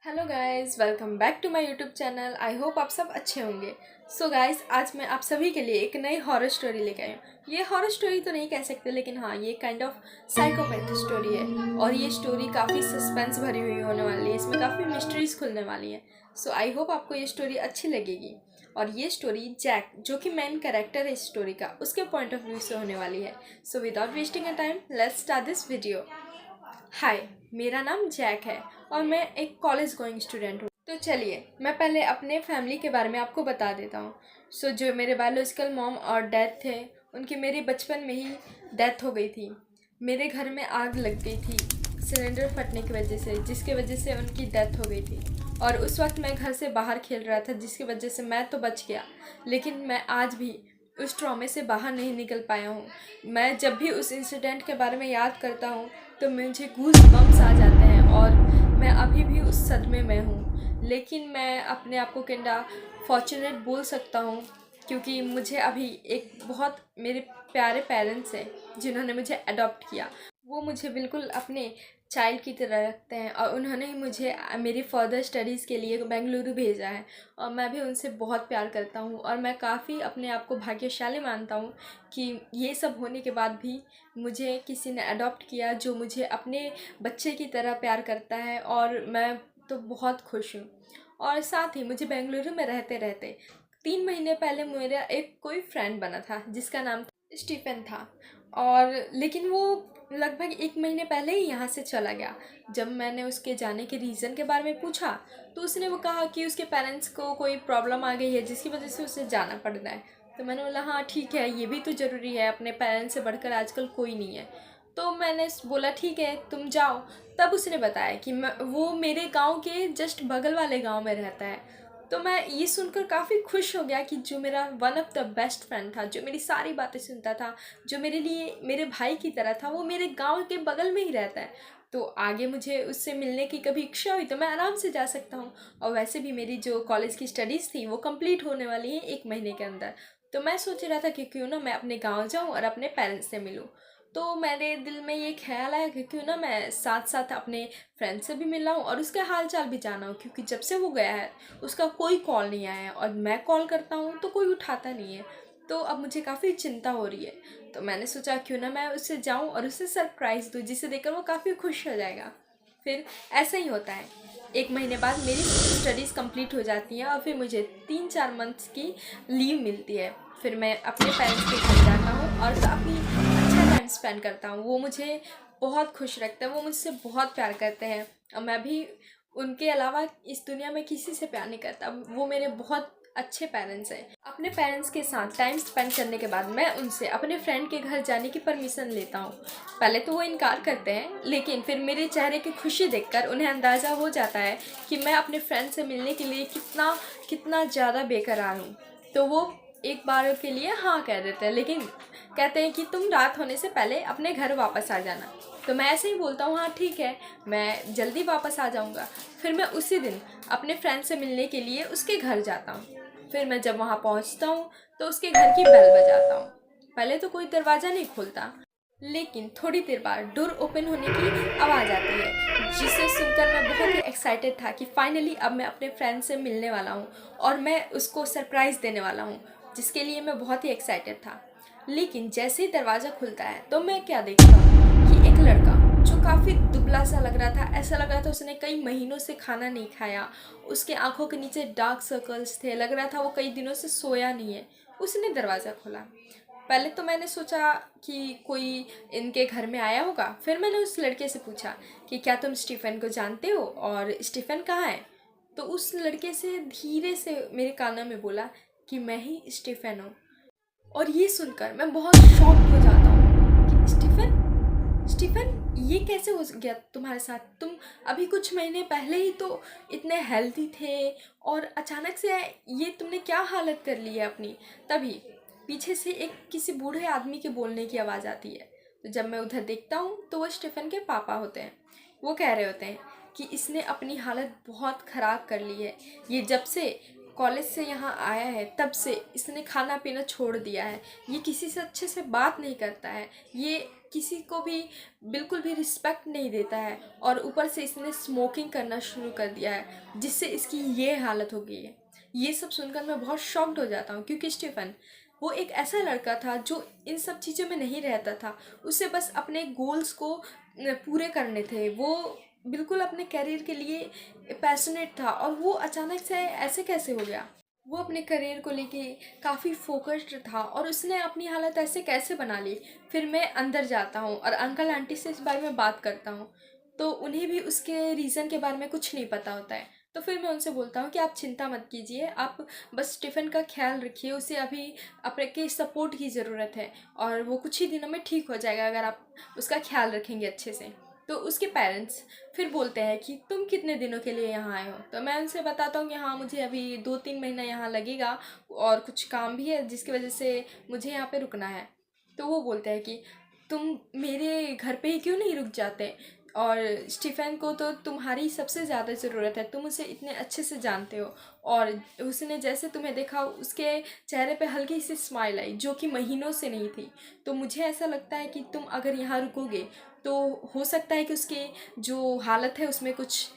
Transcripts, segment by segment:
Hello guys, welcome back to my YouTube channel. I hope आप सब अच्छे होंगे। सो गाइस, आज मैं आप सभी के लिए एक नई हॉरर स्टोरी लेके आई हूँ। ये हॉरर स्टोरी तो नहीं कह सकते, लेकिन हाँ, ये काइंड ऑफ साइकोपैथ स्टोरी है। और ये स्टोरी काफ़ी सस्पेंस भरी हुई होने वाली है। इसमें काफ़ी मिस्ट्रीज खुलने वाली हैं। सो आई होप आपको ये स्टोरी अच्छी लगेगी। और ये स्टोरी जैक, जो कि मेन कैरेक्टर है इस स्टोरी का, उसके पॉइंट ऑफ व्यू से होने वाली है। So without wasting a time, let's start this video. Hi, मेरा नाम जैक है और मैं एक कॉलेज गोइंग स्टूडेंट हूँ। तो चलिए, मैं पहले अपने फैमिली के बारे में आपको बता देता हूँ। जो मेरे बायोलॉजिकल मॉम और डैड थे, उनकी मेरी बचपन में ही डेथ हो गई थी। मेरे घर में आग लग गई थी सिलेंडर फटने की वजह से, जिसकी वजह से उनकी डेथ हो गई थी। और उस वक्त मैं घर से बाहर खेल रहा था, जिसकी वजह से मैं तो बच गया, लेकिन मैं आज भी उस ट्रॉमे से बाहर नहीं निकल पाया हूँ। मैं जब भी उस इंसिडेंट के बारे में याद करता हूँ तो मुझे गूज बम्स आ जाते हैं और मैं अभी भी उस सदमे में हूँ। लेकिन मैं अपने आप को किंडा फॉर्चुनेट बोल सकता हूँ, क्योंकि मुझे अभी एक बहुत मेरे प्यारे पेरेंट्स हैं जिन्होंने मुझे अडॉप्ट किया। वो मुझे बिल्कुल अपने चाइल्ड की तरह रखते हैं और उन्होंने ही मुझे मेरी फर्दर स्टडीज़ के लिए बेंगलुरु भेजा है। और मैं भी उनसे बहुत प्यार करता हूँ और मैं काफ़ी अपने आप को भाग्यशाली मानता हूँ कि ये सब होने के बाद भी मुझे किसी ने अडॉप्ट किया जो मुझे अपने बच्चे की तरह प्यार करता है। और मैं तो बहुत खुश हूँ। और साथ ही मुझे बेंगलुरु में रहते रहते 3 महीने पहले मेरा एक कोई फ्रेंड बना था जिसका नाम स्टीफन था। और लेकिन वो लगभग 1 महीने पहले ही यहाँ से चला गया। जब मैंने उसके जाने के रीज़न के बारे में पूछा तो उसने वो कहा कि उसके पेरेंट्स को कोई प्रॉब्लम आ गई है जिसकी वजह से उसे जाना पड़ रहा है। तो मैंने बोला हाँ ठीक है, ये भी तो ज़रूरी है, अपने पेरेंट्स से बढ़कर आजकल कोई नहीं है। तो मैंने बोला ठीक है तुम जाओ। तब उसने बताया कि वो मेरे गांव के जस्ट बगल वाले गांव में रहता है। तो मैं ये सुनकर काफ़ी खुश हो गया कि जो मेरा one of the best friend था, जो मेरी सारी बातें सुनता था, जो मेरे लिए मेरे भाई की तरह था, वो मेरे गांव के बगल में ही रहता है। तो आगे मुझे उससे मिलने की कभी इच्छा हुई तो मैं आराम से जा सकता हूँ। और वैसे भी मेरी जो कॉलेज की स्टडीज़ थी वो कंप्लीट होने वाली है 1 महीने के अंदर। तो मैं सोच रहा था कि क्यों ना मैं अपने गाँव जाऊँ और अपने पेरेंट्स से मिलूँ। तो मेरे दिल में ये ख्याल आया कि क्यों ना मैं साथ साथ अपने फ्रेंड से भी मिला हूँ और उसके हाल चाल भी जाना हूँ, क्योंकि जब से वो गया है उसका कोई कॉल नहीं आया है और मैं कॉल करता हूँ तो कोई उठाता नहीं है। तो अब मुझे काफ़ी चिंता हो रही है। तो मैंने सोचा क्यों ना मैं उससे जाऊँ और उसे सरप्राइज़ दूँ, जिसे देखकर वो काफ़ी खुश हो जाएगा। फिर ऐसा ही होता है। 1 महीने बाद मेरी स्टडीज़ कंप्लीट हो जाती हैं और फिर मुझे 3-4 मंथ्स की लीव मिलती है। फिर मैं अपने पेरेंट्स के घर जाता हूँ और काफ़ी अच्छा टाइम स्पेंड करता हूँ। वो मुझे बहुत खुश रखते हैं, वो मुझसे बहुत प्यार करते हैं और मैं भी उनके अलावा इस दुनिया में किसी से प्यार नहीं करता। वो मेरे बहुत अच्छे पेरेंट्स हैं। अपने पेरेंट्स के साथ टाइम स्पेंड करने के बाद मैं उनसे अपने फ्रेंड के घर जाने की परमिशन लेता हूँ। पहले तो वो इनकार करते हैं, लेकिन फिर मेरे चेहरे की खुशी देखकर उन्हें अंदाज़ा हो जाता है कि मैं अपने फ्रेंड से मिलने के लिए कितना कितना ज़्यादा बेकरार हूँ। तो वो एक बार के लिए हाँ कह देते हैं, लेकिन कहते हैं कि तुम रात होने से पहले अपने घर वापस आ जाना। तो मैं ऐसे ही बोलता हूँ हाँ ठीक है, मैं जल्दी वापस आ जाऊँगा। फिर मैं उसी दिन अपने फ्रेंड से मिलने के लिए उसके घर जाता हूँ। फिर मैं जब वहाँ पहुँचता हूँ तो उसके घर की बेल बजाता हूँ। पहले तो कोई दरवाज़ा नहीं खोलता, लेकिन थोड़ी देर बाद डोर ओपन होने की आवाज़ आती है, जिसे सुनकर मैं बहुत ही एक्साइटेड था कि फाइनली अब मैं अपने फ्रेंड से मिलने वाला हूँ और मैं उसको सरप्राइज़ देने वाला हूँ, जिसके लिए मैं बहुत ही एक्साइटेड था। लेकिन जैसे ही दरवाज़ा खुलता है तो मैं क्या देखता हूँ कि एक लड़का जो काफ़ी दुबला सा लग रहा था, ऐसा लग रहा था उसने कई महीनों से खाना नहीं खाया, उसके आंखों के नीचे डार्क सर्कल्स थे, लग रहा था वो कई दिनों से सोया नहीं है। उसने दरवाज़ा खोला। पहले तो मैंने सोचा कि कोई इनके घर में आया होगा। फिर मैंने उस लड़के से पूछा कि क्या तुम स्टीफन को जानते हो और स्टीफन कहाँ है। तो उस लड़के से धीरे से मेरे कानों में बोला कि मैं ही स्टीफन हूँ। और ये सुनकर मैं बहुत शॉक्ड हो जाता हूँ कि स्टीफन, स्टीफन ये कैसे हो गया तुम्हारे साथ? तुम अभी कुछ महीने पहले ही तो इतने हेल्दी थे और अचानक से ये तुमने क्या हालत कर ली है अपनी? तभी पीछे से एक किसी बूढ़े आदमी के बोलने की आवाज़ आती है। तो जब मैं उधर देखता हूँ तो वो स्टीफन के पापा होते हैं। वो कह रहे होते हैं कि इसने अपनी हालत बहुत ख़राब कर ली है। ये जब से कॉलेज से यहाँ आया है तब से इसने खाना पीना छोड़ दिया है। ये किसी से अच्छे से बात नहीं करता है, ये किसी को भी बिल्कुल भी रिस्पेक्ट नहीं देता है, और ऊपर से इसने स्मोकिंग करना शुरू कर दिया है जिससे इसकी ये हालत हो गई है। ये सब सुनकर मैं बहुत शॉक्ड हो जाता हूँ, क्योंकि स्टीफन वो एक ऐसा लड़का था जो इन सब चीज़ों में नहीं रहता था। उसे बस अपने गोल्स को पूरे करने थे। वो बिल्कुल अपने करियर के लिए पैशनेट था, और वो अचानक से ऐसे कैसे हो गया। वो अपने करियर को लेके काफ़ी फोकस्ड था, और उसने अपनी हालत ऐसे कैसे बना ली। फिर मैं अंदर जाता हूँ और अंकल आंटी से इस बारे में बात करता हूँ, तो उन्हें भी उसके रीज़न के बारे में कुछ नहीं पता होता है। तो फिर मैं उनसे बोलता हूँ कि आप चिंता मत कीजिए, आप बस स्टीफन का ख्याल रखिए, उसे अभी अपने के सपोर्ट की ज़रूरत है, और वो कुछ ही दिनों में ठीक हो जाएगा अगर आप उसका ख्याल रखेंगे अच्छे से। तो उसके पेरेंट्स फिर बोलते हैं कि तुम कितने दिनों के लिए यहाँ आए हो। तो मैं उनसे बताता हूँ कि हाँ, मुझे अभी 2-3 महीना यहाँ लगेगा, और कुछ काम भी है जिसकी वजह से मुझे यहाँ पे रुकना है। तो वो बोलते हैं कि तुम मेरे घर पे ही क्यों नहीं रुक जाते, और स्टीफन को तो तुम्हारी सबसे ज़्यादा ज़रूरत है, तुम उसे इतने अच्छे से जानते हो, और उसने जैसे तुम्हें देखा उसके चेहरे पे हल्की सी स्माइल आई जो कि महीनों से नहीं थी। तो मुझे ऐसा लगता है कि तुम अगर यहाँ रुकोगे तो हो सकता है कि उसके जो हालत है उसमें कुछ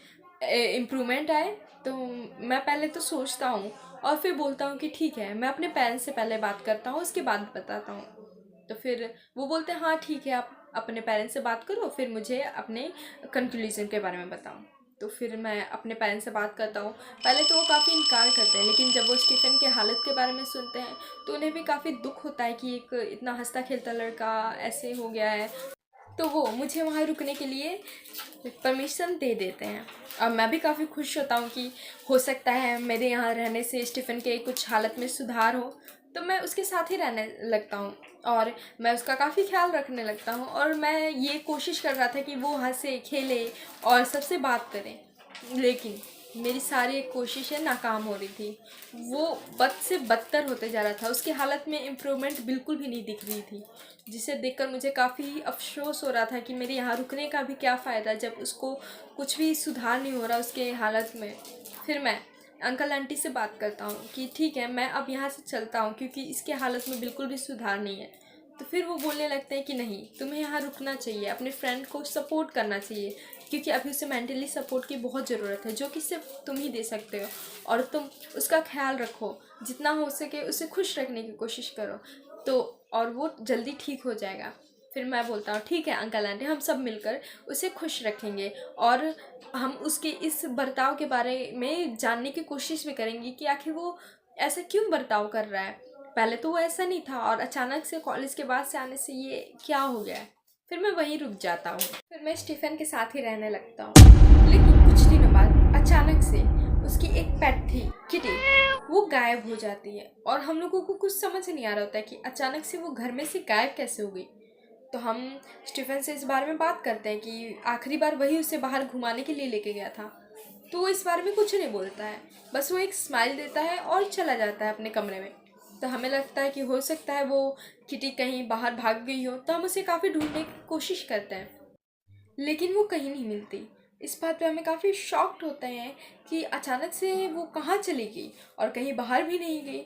इम्प्रूवमेंट आए। तो मैं पहले तो सोचता हूँ, और फिर बोलता हूँ कि ठीक है, मैं अपने पेरेंट्स से पहले बात करता हूँ, उसके बाद बताता हूँ। तो फिर वो बोलते हैं हाँ ठीक है, आप अपने पेरेंट्स से बात करो, फिर मुझे अपने कंक्लूजन के बारे में बताओ। तो फिर मैं अपने पेरेंट्स से बात करता हूँ। पहले तो वो काफ़ी इनकार करते हैं, लेकिन जब वो स्टीफन के हालत के बारे में सुनते हैं तो उन्हें भी काफ़ी दुख होता है कि एक इतना हंसता खेलता लड़का ऐसे हो गया है। तो वो मुझे वहाँ रुकने के लिए परमिशन दे देते हैं। और मैं भी काफ़ी खुश होता हूँ कि हो सकता है मेरे यहाँ रहने से स्टीफन के कुछ हालत में सुधार हो। तो मैं उसके साथ ही रहने लगता हूँ, और मैं उसका काफ़ी ख्याल रखने लगता हूँ, और मैं ये कोशिश कर रहा था कि वो हंसे खेले और सबसे बात करें। लेकिन मेरी सारी कोशिशें नाकाम हो रही थी। वो बद से बदतर होते जा रहा था, उसकी हालत में इम्प्रूवमेंट बिल्कुल भी नहीं दिख रही थी, जिसे देखकर मुझे काफ़ी अफसोस हो रहा था कि मेरे यहाँ रुकने का भी क्या फ़ायदा जब उसको कुछ भी सुधार नहीं हो रहा उसके हालत में। फिर मैं अंकल आंटी से बात करता हूँ कि ठीक है, मैं अब यहाँ से चलता हूँ क्योंकि इसके हालत में बिल्कुल भी सुधार नहीं है। तो फिर वो बोलने लगते हैं कि नहीं, तुम्हें यहाँ रुकना चाहिए, अपने फ्रेंड को सपोर्ट करना चाहिए, क्योंकि अभी उसे मेंटली सपोर्ट की बहुत ज़रूरत है जो कि सिर्फ तुम ही दे सकते हो, और तुम उसका ख्याल रखो, जितना हो सके उसे खुश रखने की कोशिश करो, तो और वो जल्दी ठीक हो जाएगा। फिर मैं बोलता हूँ ठीक है अंकल आंटी, हम सब मिलकर उसे खुश रखेंगे, और हम उसके इस बर्ताव के बारे में जानने की कोशिश भी करेंगे कि आखिर वो ऐसा क्यों बर्ताव कर रहा है। पहले तो वो ऐसा नहीं था, और अचानक से कॉलेज के बाद से आने से ये क्या हो गया है। फिर मैं वहीं रुक जाता हूँ। फिर मैं स्टीफन के साथ ही रहने लगता हूँ। लेकिन कुछ दिनों बाद अचानक से उसकी एक पेट थी, किटी, वो गायब हो जाती है, और हम लोगों को कुछ समझ नहीं आ रहा होता है कि अचानक से वो घर में से गायब कैसे हो गई। तो हम स्टीफन से इस बारे में बात करते हैं कि आखिरी बार वही उसे बाहर घुमाने के लिए लेके गया था। तो वो इस बारे में कुछ नहीं बोलता है, बस वो एक स्माइल देता है और चला जाता है अपने कमरे में। तो हमें लगता है कि हो सकता है वो किटी कहीं बाहर भाग गई हो, तो हम उसे काफ़ी ढूंढने की कोशिश करते हैं, लेकिन वो कहीं नहीं मिलती। इस बात पे हमें काफ़ी शॉक्ड होते हैं कि अचानक से वो कहाँ चली गई, और कहीं बाहर भी नहीं गई।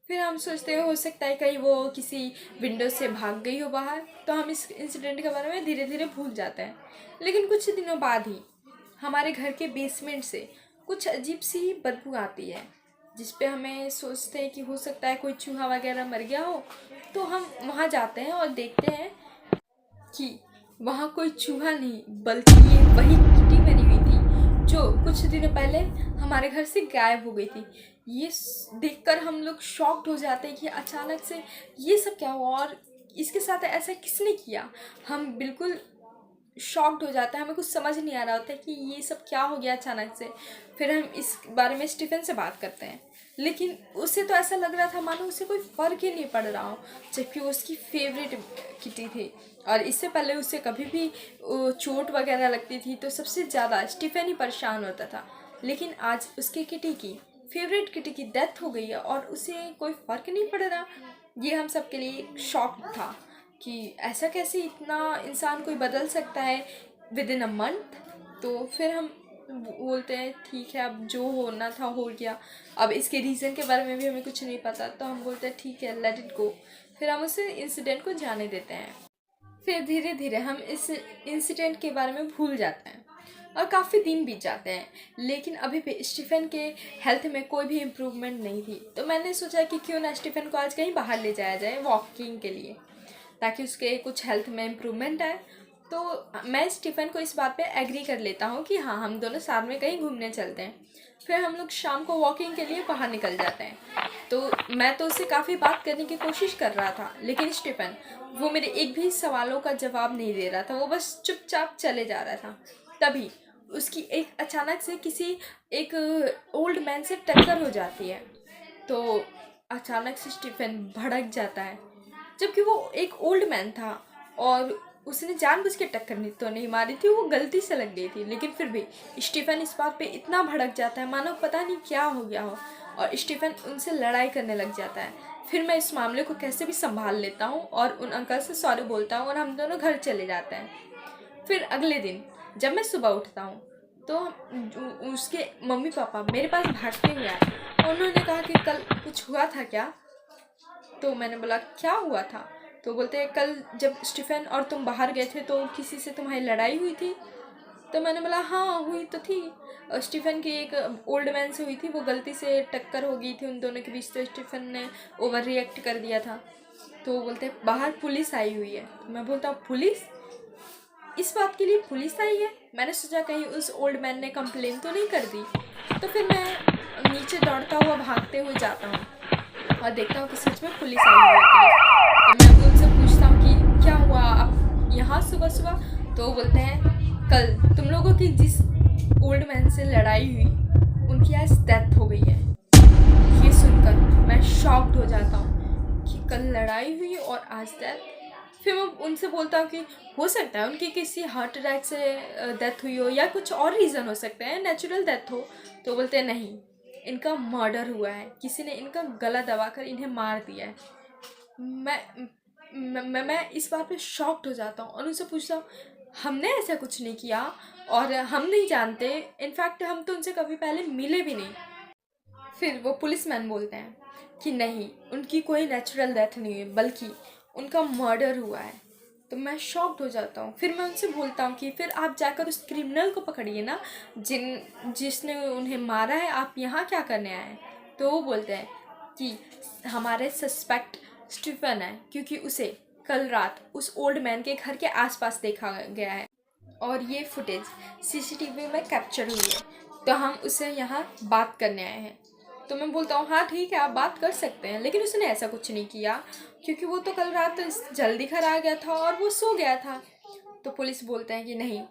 फिर हम सोचते हैं हो सकता है कहीं वो किसी विंडो से भाग गई हो बाहर, तो हम इस इंसिडेंट के बारे में धीरे धीरे भूल जाते हैं। लेकिन कुछ दिनों बाद ही हमारे घर के बेसमेंट से कुछ अजीब सी बदबू आती है, जिस पे हमें सोचते हैं कि हो सकता है कोई चूहा वगैरह मर गया हो। तो हम वहाँ जाते हैं और देखते हैं कि वहाँ कोई चूहा नहीं, बल्कि ये वही किटी बनी हुई थी जो कुछ दिनों पहले हमारे घर से गायब हो गई थी। ये देखकर हम लोग शॉक्ड हो जाते हैं कि अचानक से ये सब क्या हुआ, और इसके साथ ऐसा किसने किया। हम बिल्कुल शॉक्ड हो जाता है, हमें कुछ समझ नहीं आ रहा होता है कि ये सब क्या हो गया अचानक से। फिर हम इस बारे में स्टीफन से बात करते हैं, लेकिन उसे तो ऐसा लग रहा था मानो उसे कोई फ़र्क ही नहीं पड़ रहा हो, जबकि वो उसकी फेवरेट किटी थी, और इससे पहले उसे कभी भी चोट वगैरह लगती थी तो सबसे ज़्यादा स्टीफन ही परेशान होता था। लेकिन आज उसकी किटी की फेवरेट किटी की डेथ हो गई है और उसे कोई फ़र्क नहीं पड़ रहा। ये हम सब के लिए शॉक था कि ऐसा कैसे इतना इंसान कोई बदल सकता है विद इन अ मंथ। तो फिर हम बोलते हैं ठीक है, अब जो होना था हो गया, अब इसके रीज़न के बारे में भी हमें कुछ नहीं पता, तो हम बोलते हैं ठीक है, लेट इट गो। फिर हम उस इंसिडेंट को जाने देते हैं। फिर धीरे धीरे हम इस इंसिडेंट के बारे में भूल जाते हैं और काफ़ी दिन बीत जाते हैं, लेकिन अभी भी स्टीफन के हेल्थ में कोई भी इम्प्रूवमेंट नहीं थी। तो मैंने सोचा कि क्यों ना स्टीफन को आज कहीं बाहर ले जाया जाए वॉकिंग के लिए, ताकि उसके कुछ हेल्थ में इम्प्रूवमेंट आए। तो मैं स्टीफन को इस बात पे एग्री कर लेता हूँ कि हाँ, हम दोनों साथ में कहीं घूमने चलते हैं। फिर हम लोग शाम को वॉकिंग के लिए बाहर निकल जाते हैं। तो मैं तो उससे काफ़ी बात करने की कोशिश कर रहा था, लेकिन स्टीफन वो मेरे एक भी सवालों का जवाब नहीं दे रहा था, वो बस चुपचाप चले जा रहा था। तभी उसकी एक अचानक से किसी एक ओल्ड मैन से टक्कर हो जाती है। तो अचानक से स्टीफन भड़क जाता है, जबकि वो एक ओल्ड मैन था और उसने जानबूझ के टक्कर नहीं मारी थी, वो गलती से लग गई थी। लेकिन फिर भी स्टीफन इस बात पे इतना भड़क जाता है मानो पता नहीं क्या हो गया हो, और स्टीफन उनसे लड़ाई करने लग जाता है। फिर मैं इस मामले को कैसे भी संभाल लेता हूँ और उन अंकल से सॉरी बोलता हूँ और हम दोनों घर चले जाते हैं। फिर अगले दिन जब मैं सुबह उठता हूँ तो उसके मम्मी पापा मेरे पास भागते हुए आए और उन्होंने कहा कि कल कुछ हुआ था क्या। तो मैंने बोला क्या हुआ था। तो बोलते हैं कल जब स्टीफन और तुम बाहर गए थे तो किसी से तुम्हारी लड़ाई हुई थी। तो मैंने बोला हाँ हुई तो थी, स्टीफन की एक ओल्ड मैन से हुई थी, वो गलती से टक्कर हो गई थी उन दोनों के बीच, तो स्टीफन ने ओवर रिएक्ट कर दिया था। तो वो बोलते हैं बाहर पुलिस आई हुई है। तो मैं बोलता हूँ पुलिस, इस बात के लिए पुलिस आई है। मैंने सोचा कहीं उस ओल्ड मैन ने कंप्लेन तो नहीं कर दी। तो फिर मैं नीचे दौड़ता हुआ भागते हुए जाता हूँ और देखता हूँ कि सच में पुलिस आई हुई होती है। तो मैं उनसे पूछता हूँ कि क्या हुआ आप यहाँ सुबह सुबह। तो वो बोलते हैं कल तुम लोगों की जिस ओल्ड मैन से लड़ाई हुई उनकी आज डेथ हो गई है। ये सुनकर मैं शॉक्ड हो जाता हूँ कि कल लड़ाई हुई और आज डेथ। फिर मैं उनसे बोलता हूँ कि हो सकता है उनकी किसी हार्ट अटैक से डेथ हुई हो या कुछ और रीज़न हो सकता है, नेचुरल डेथ हो। तो बोलते हैं नहीं, इनका मर्डर हुआ है, किसी ने इनका गला दबाकर इन्हें मार दिया है। मैं इस बात पे शॉक्ड हो जाता हूँ और उनसे पूछता हूँ हमने ऐसा कुछ नहीं किया और हम नहीं जानते, इनफैक्ट हम तो उनसे कभी पहले मिले भी नहीं। फिर वो पुलिसमैन बोलते हैं कि नहीं, उनकी कोई नेचुरल डेथ नहीं है बल्कि उनका मर्डर हुआ है। तो मैं शॉक्ड हो जाता हूँ। फिर मैं उनसे बोलता हूँ कि फिर आप जाकर उस क्रिमिनल को पकड़िए ना, जिसने उन्हें मारा है, आप यहाँ क्या करने आए हैं। तो वो बोलते हैं कि हमारे सस्पेक्ट स्टीफन है, क्योंकि उसे कल रात उस ओल्ड मैन के घर के आसपास देखा गया है और ये फुटेज सीसीटीवी में कैप्चर हुई है, तो हम उससे यहाँ बात करने आए हैं। तो मैं बोलता हूँ हाँ ठीक है, आप बात कर सकते हैं, लेकिन उसने ऐसा कुछ नहीं किया क्योंकि वो तो कल रात जल्दी घर आ गया था और वो सो गया था। तो पुलिस बोलते हैं कि नहीं,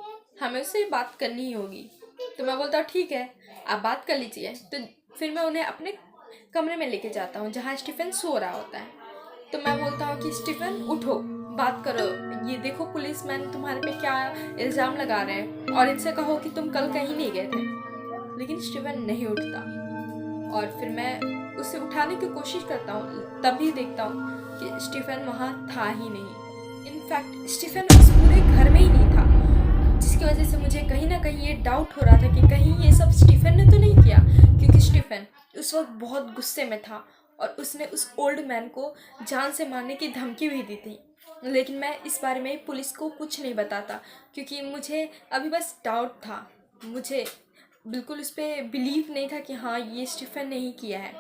हमें उससे बात करनी ही होगी। तो मैं बोलता हूँ ठीक है, आप बात कर लीजिए। तो फिर मैं उन्हें अपने कमरे में लेके जाता हूँ जहाँ स्टीफन सो रहा होता है। तो मैं बोलता हूँ कि स्टीफन उठो, बात करो, ये देखो पुलिसमैन तुम्हारे पे क्या इल्ज़ाम लगा रहे हैं और इनसे कहो कि तुम कल कहीं नहीं गए थे। लेकिन स्टीफन नहीं उठता और फिर मैं उसे उठाने की कोशिश करता हूँ, तभी देखता हूँ कि स्टीफन वहाँ था ही नहीं। इनफैक्ट स्टीफन उस पूरे घर में ही नहीं था, जिसकी वजह से मुझे कहीं ना कहीं ये डाउट हो रहा था कि कहीं ये सब स्टीफन ने तो नहीं किया, क्योंकि स्टीफन उस वक्त बहुत गुस्से में था और उसने उस ओल्ड मैन को जान से मारने की धमकी भी दी थी। लेकिन मैं इस बारे में पुलिस को कुछ नहीं बताता क्योंकि मुझे अभी बस डाउट था, मुझे बिल्कुल उस पर बिलीव नहीं था कि हाँ ये स्टीफन ने ही किया है।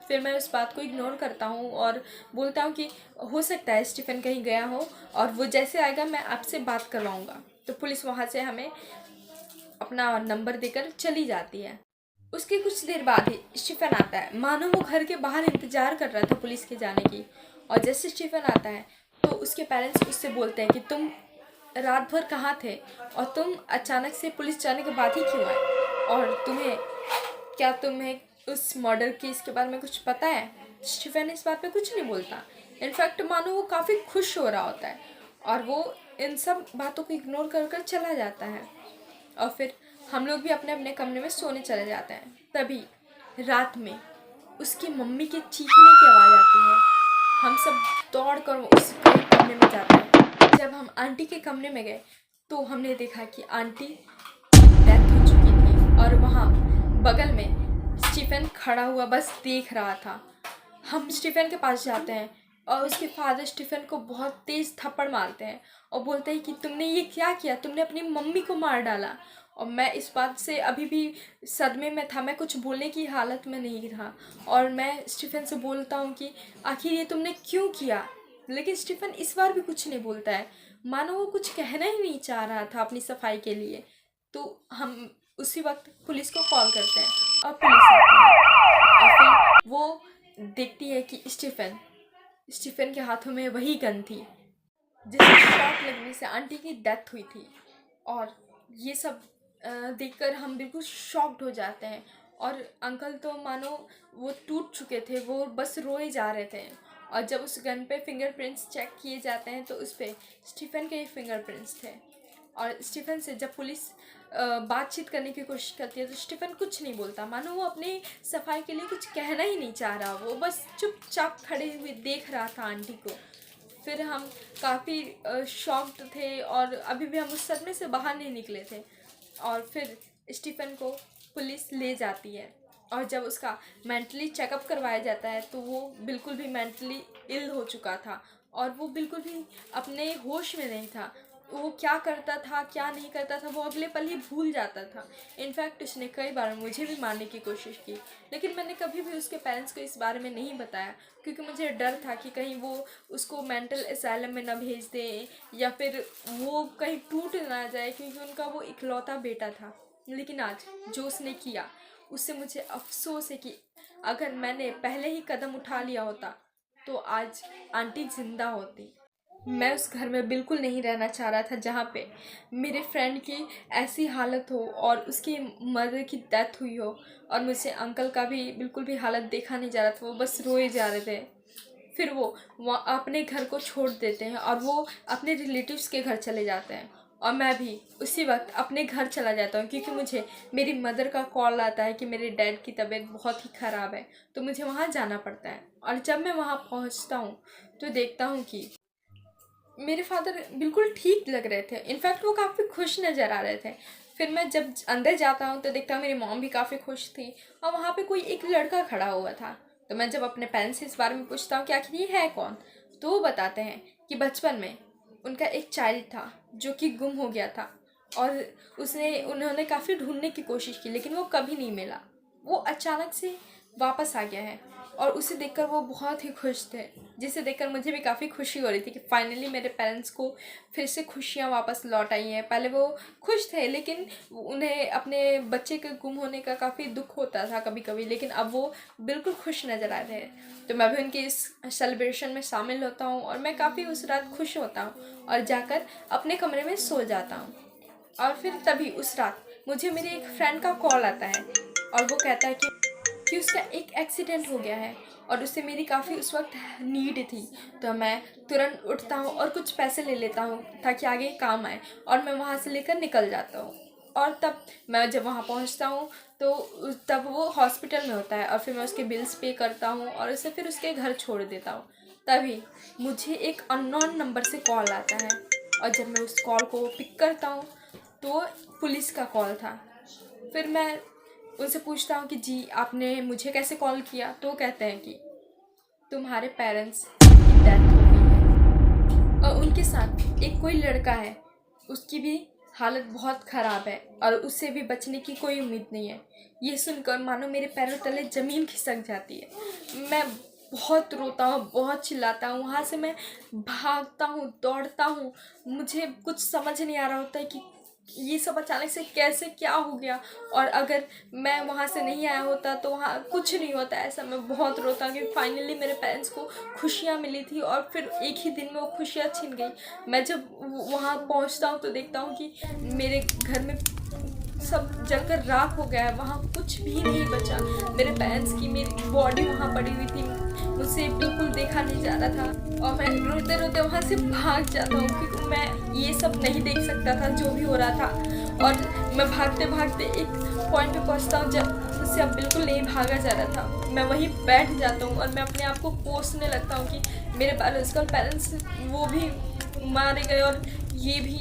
फिर मैं उस बात को इग्नोर करता हूँ और बोलता हूँ कि हो सकता है स्टीफन कहीं गया हो और वो जैसे आएगा मैं आपसे बात करवाऊँगा। तो पुलिस वहाँ से हमें अपना नंबर देकर चली जाती है। उसके कुछ देर बाद ही स्टीफन आता है, मानो वो घर के बाहर इंतजार कर रहा था पुलिस के जाने की। और जैसे स्टीफन आता है तो उसके पेरेंट्स उससे बोलते हैं कि तुम रात भर कहाँ थे और तुम अचानक से पुलिस जाने के बाद ही क्यों आए, और तुम्हें उस मर्डर केस के बारे में कुछ पता है। स्टीफन इस बात पे कुछ नहीं बोलता, इनफैक्ट मानो वो काफ़ी खुश हो रहा होता है और वो इन सब बातों को इग्नोर कर कर चला जाता है। और फिर हम लोग भी अपने अपने कमरे में सोने चले जाते हैं। तभी रात में उसकी मम्मी के चीखने की आवाज़ आती है। हम सब दौड़ कर उस कमरे में जाते हैं। जब हम आंटी के कमरे में गए तो हमने देखा कि आंटी डेथ हो चुकी थी और वहाँ बगल में स्टीफन खड़ा हुआ बस देख रहा था। हम स्टीफन के पास जाते हैं और उसके फादर स्टीफन को बहुत तेज़ थप्पड़ मारते हैं और बोलते हैं कि तुमने ये क्या किया, तुमने अपनी मम्मी को मार डाला। और मैं इस बात से अभी भी सदमे में था, मैं कुछ बोलने की हालत में नहीं था और मैं स्टीफन से बोलता हूँ कि आखिर ये तुमने क्यों किया। लेकिन स्टीफन इस बार भी कुछ नहीं बोलता है, मानो वो कुछ कहना ही नहीं चाह रहा था अपनी सफाई के लिए। तो हम उसी वक्त पुलिस को कॉल करते हैं और पुलिस आती है और फिर वो देखती है कि स्टीफन के हाथों में वही गन थी जिससे शॉट लगने से आंटी की डेथ हुई थी। और ये सब देखकर हम बिल्कुल शॉक्ड हो जाते हैं और अंकल तो मानो वो टूट चुके थे, वो बस रोए जा रहे थे। और जब उस गन पे फिंगरप्रिंट्स चेक किए जाते हैं तो उस पर स्टीफन के ही फिंगरप्रिंट्स थे। और स्टीफन से जब पुलिस बातचीत करने की कोशिश करती है तो स्टीफन कुछ नहीं बोलता, मानो वो अपनी सफाई के लिए कुछ कहना ही नहीं चाह रहा, वो बस चुपचाप खड़े हुए देख रहा था आंटी को। फिर हम काफ़ी शॉक्ड थे और अभी भी हम उस सदमे से बाहर नहीं निकले थे। और फिर स्टीफन को पुलिस ले जाती है और जब उसका मेंटली चेकअप करवाया जाता है तो वो बिल्कुल भी मेंटली इल हो चुका था और वो बिल्कुल भी अपने होश में नहीं था। वो क्या करता था क्या नहीं करता था वो अगले पल ही भूल जाता था। इनफैक्ट उसने कई बार मुझे भी मारने की कोशिश की, लेकिन मैंने कभी भी उसके पेरेंट्स को इस बारे में नहीं बताया क्योंकि मुझे डर था कि कहीं वो उसको मेंटल असाइलम में ना भेज दे या फिर वो कहीं टूट ना जाए, क्योंकि उनका वो इकलौता बेटा था। लेकिन आज जो उसने किया उससे मुझे अफसोस है कि अगर मैंने पहले ही कदम उठा लिया होता तो आज आंटी जिंदा होती। मैं उस घर में बिल्कुल नहीं रहना चाह रहा था जहाँ पे मेरे फ्रेंड की ऐसी हालत हो और उसकी मदर की डेथ हुई हो और मुझे अंकल का भी बिल्कुल भी हालत देखा नहीं जा रहा था, वो बस रोए जा रहे थे। फिर वो वहाँ अपने घर को छोड़ देते हैं और वो अपने रिलेटिव्स के घर चले जाते हैं और मैं भी उसी वक्त अपने घर चला जाता हूँ क्योंकि मुझे मेरी मदर का कॉल आता है कि मेरे डैड की तबीयत बहुत ही ख़राब है, तो मुझे वहाँ जाना पड़ता है। और जब मैं वहाँ पहुँचता हूँ तो देखता हूँ कि मेरे फादर बिल्कुल ठीक लग रहे थे, इनफैक्ट वो काफ़ी खुश नज़र आ रहे थे। फिर मैं जब अंदर जाता हूँ तो देखता हूँ मेरी मॉम भी काफ़ी खुश थी और वहाँ पे कोई एक लड़का खड़ा हुआ था। तो मैं जब अपने पेरेंट्स से इस बारे में पूछता हूँ कि आखिर ये है कौन, तो वो बताते हैं कि बचपन में उनका एक चाइल्ड था जो कि गुम हो गया था और उन्होंने काफ़ी ढूंढने की कोशिश की लेकिन वो कभी नहीं मिला। वो अचानक से वापस आ गया है और उसे देखकर वो बहुत ही खुश थे, जिसे देखकर मुझे भी काफ़ी खुशी हो रही थी कि फाइनली मेरे पेरेंट्स को फिर से खुशियाँ वापस लौट आई हैं। पहले वो खुश थे लेकिन उन्हें अपने बच्चे के गुम होने का काफ़ी दुख होता था कभी कभी, लेकिन अब वो बिल्कुल खुश नज़र आ रहे हैं। तो मैं भी उनकी इस सेलिब्रेशन में शामिल होता हूँ और मैं काफ़ी उस रात खुश होता हूँ और जाकर अपने कमरे में सो जाता हूँ। और फिर तभी उस रात मुझे मेरे एक फ्रेंड का कॉल आता है और वो कहता है कि उसका एक एक्सीडेंट हो गया है और उससे मेरी काफ़ी उस वक्त नीड थी। तो मैं तुरंत उठता हूँ और कुछ पैसे ले लेता हूँ ताकि आगे काम आए और मैं वहाँ से लेकर निकल जाता हूँ। और तब मैं जब वहाँ पहुँचता हूँ तो तब वो हॉस्पिटल में होता है और फिर मैं उसके बिल्स पे करता हूँ और उसे फिर उसके घर छोड़ देता हूँ। तभी मुझे एक अननोन नंबर से कॉल आता है और जब मैं उस कॉल को पिक करता हूँ तो पुलिस का कॉल था। फिर मैं उनसे पूछता हूँ कि जी आपने मुझे कैसे कॉल किया, तो वो कहते हैं कि तुम्हारे पेरेंट्स की डेथ हो गई है और उनके साथ एक कोई लड़का है, उसकी भी हालत बहुत ख़राब है और उससे भी बचने की कोई उम्मीद नहीं है। ये सुनकर मानो मेरे पैरों तले ज़मीन खिसक जाती है। मैं बहुत रोता हूँ, बहुत चिल्लाता हूँ, वहाँ से मैं भागता हूँ, दौड़ता हूँ। मुझे कुछ समझ नहीं आ रहा होता है कि ये सब अचानक से कैसे क्या हो गया और अगर मैं वहाँ से नहीं आया होता तो वहाँ कुछ नहीं होता। ऐसा मैं बहुत रोता हूँ कि फाइनली मेरे पेरेंट्स को खुशियाँ मिली थी और फिर एक ही दिन में वो खुशियाँ छिन गई। मैं जब वहाँ पहुँचता हूँ तो देखता हूँ कि मेरे घर में सब जलकर राख हो गया है, वहाँ कुछ भी नहीं बचा। मेरे पेरेंट्स की मेरी बॉडी वहाँ पड़ी हुई थी, मुझसे बिल्कुल देखा नहीं जा रहा था और मैं रोते रोते वहाँ से भाग जाता हूँ क्योंकि मैं ये सब नहीं देख सकता था जो भी हो रहा था। और मैं भागते भागते एक पॉइंट पे पहुँचता हूँ जब मुझसे अब बिल्कुल नहीं भागा जा रहा था। मैं वहीं बैठ जाता हूँ और मैं अपने आप को कोसने लगता हूँ कि मेरे बायोलॉजिकल पेरेंट्स वो भी मारे गए और ये भी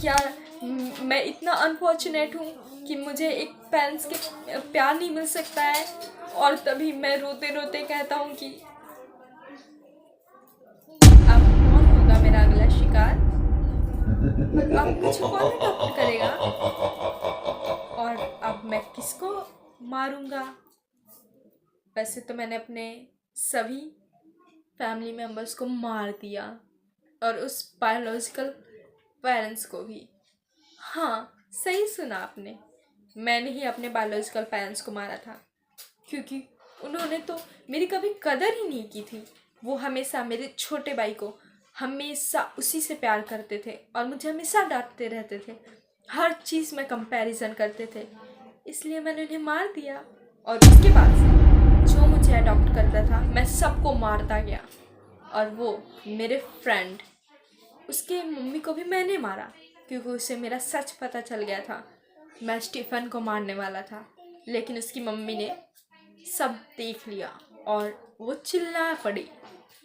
क्या मैं इतना अनफॉर्चुनेट हूँ कि मुझे एक पेरेंट्स के प्यार नहीं मिल सकता है, और तभी मैं रोते रोते कहता हूँ कि अब कौन होगा मेरा अगला शिकार, अब मुझे कौन अडॉप्ट करेगा, और अब मैं किसको मारूंगा। वैसे तो मैंने अपने सभी फैमिली मेम्बर्स को मार दिया, और उस बायोलॉजिकल पेरेंट्स को भी। हाँ, सही सुना आपने, मैंने ही अपने बायोलॉजिकल पेरेंट्स को मारा था, क्योंकि उन्होंने तो मेरी कभी कदर ही नहीं की थी। वो हमेशा मेरे छोटे भाई को हमेशा उसी से प्यार करते थे, और मुझे हमेशा डांटते रहते थे, हर चीज़ में कंपैरिजन करते थे, इसलिए मैंने उन्हें मार दिया। और उसके बाद से जो मुझे अडॉप्ट करता था मैं सबको मारता गया, और वो मेरे फ्रेंड, उसके मम्मी को भी मैंने मारा, क्योंकि उसे मेरा सच पता चल गया था। मैं स्टीफन को मारने वाला था, लेकिन उसकी मम्मी ने सब देख लिया और वो चिल्ला पड़ी,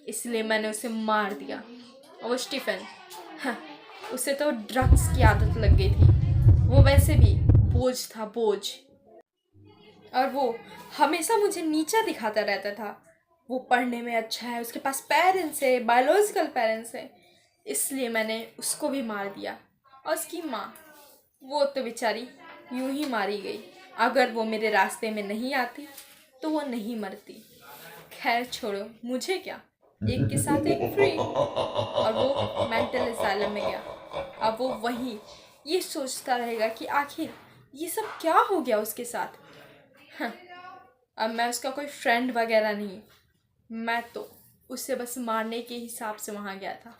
इसलिए मैंने उसे मार दिया। और वो स्टीफन, हाँ, उसे तो ड्रग्स की आदत लग गई थी, वो वैसे भी बोझ था, बोझ। और वो हमेशा मुझे नीचा दिखाता रहता था। वो पढ़ने में अच्छा है, उसके पास पेरेंट्स है, बायोलॉजिकल पेरेंट्स है, इसलिए मैंने उसको भी मार दिया। और उसकी माँ, वो तो बेचारी यूं ही मारी गई। अगर वो मेरे रास्ते में नहीं आती तो वो नहीं मरती। खैर छोड़ो, मुझे क्या, एक के साथ एक फ्री। और वो मेंटल असाइलम में गया। अब वो वहीं ये सोचता रहेगा कि आखिर ये सब क्या हो गया उसके साथ। हाँ, अब मैं उसका कोई फ्रेंड वगैरह नहीं, मैं तो उसे बस मारने के हिसाब से वहाँ गया था,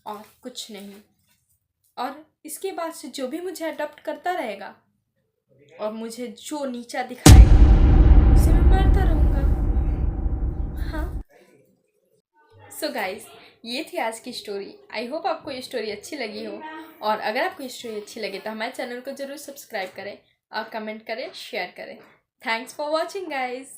और कुछ नहीं। और इसके बाद से जो भी मुझे अडॉप्ट करता रहेगा और मुझे जो नीचा दिखाएगा उसे मैं मारता रहूँगा। हाँ, सो गाइस, ये थी आज की स्टोरी। आई होप आपको ये स्टोरी अच्छी लगी हो, और अगर आपको ये स्टोरी अच्छी लगे तो हमारे चैनल को ज़रूर सब्सक्राइब करें, और कमेंट करें, शेयर करें। Thanks for watching guys.